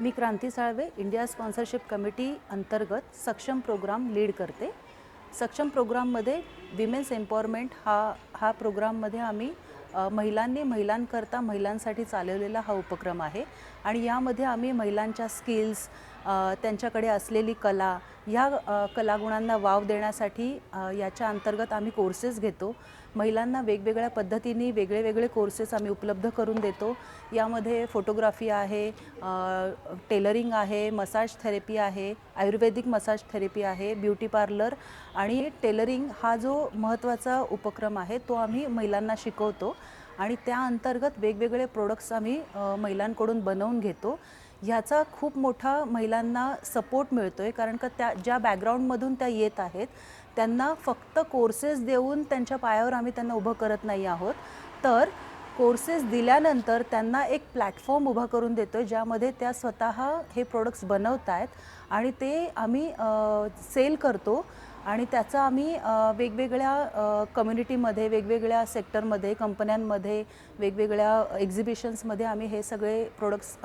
मी क्रांती Salve India sponsorship committee अंतर्गत सक्षम programme lead करते। सक्षम प्रोग्राममध्ये विमेन्स एम्पॉवरमेंट हा प्रोग्राममध्ये आम्ही महिलांकरता महिलांसाठी चालवलेला हा उपक्रम आहे आणि यामध्ये आम्ही महिलांच्या स्किल्स, त्यांच्याकडे असलेली कला, ह्या कलागुणांना वाव देण्यासाठी याच्या अंतर्गत आम्ही कोर्सेस घेतो। महिलांना वेगवेगळ्या पद्धतीने वेगळे कोर्सेस आम्ही उपलब्ध करून देतो। यामध्ये फोटोग्राफी आहे, टेलरिंग आहे, मसाज थेरपी आहे, आयुर्वेदिक मसाज थेरपी आहे, ब्युटी पार्लर आणि टेलरिंग हा जो महत्त्वाचा उपक्रम आहे तो आम्ही महिलांना शिकवतो आणि त्या अंतर्गत वेगवेगळे प्रोडक्ट्स आम्ही महिलांकडून बनवून घेतो। ह्याचा खूप मोठा महिलांना सपोर्ट मिळतोय, कारण का त्या ज्या बॅकग्राऊंडमधून त्या येत आहेत त्यांना फक्त कोर्सेस देऊन त्यांच्या पायावर आम्ही त्यांना उभं करत नाही आहोत, तर कोर्सेस दिल्यानंतर त्यांना एक प्लॅटफॉर्म उभा करून देतो आहे ज्यामध्ये त्या स्वतः हे प्रोडक्ट्स बनवत आहेत आणि ते आम्ही सेल करतो आणि त्याचा आम्ही वेगवेगळ्या कम्युनिटीमध्ये, वेगवेगळ्या सेक्टरमध्ये, कंपन्यांमध्ये, वेगवेगळ्या एक्झिबिशन्समध्ये आम्ही हे सगळे प्रोडक्ट्स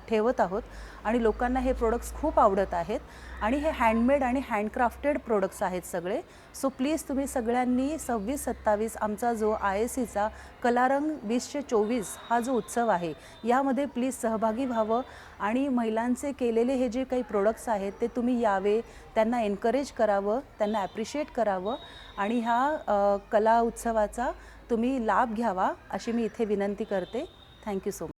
ठेवत आहोत आणि लोकांना हे प्रोडक्ट्स खूप आवडत आहेत आणि हे हँडमेड आणि हँडक्राफ्टेड प्रोडक्ट्स आहेत सगळे। सो प्लीज तुम्ही सगळ्यांनी 26-27 आमचा जो ISCचा कलारंग 2024 हा जो उत्सव आहे यामध्ये प्लीज सहभागी व्हावं आणि महिलांचे केलेले हे जे काही प्रोडक्ट्स आहेत ते तुम्ही यावे, त्यांना एनकरेज करावं, त्यांना ॲप्रिशिएट करावं आणि ह्या कला उत्सवाचा तुम्ही लाभ घ्यावा अशी मी इथे विनंती करते। Thank you so much.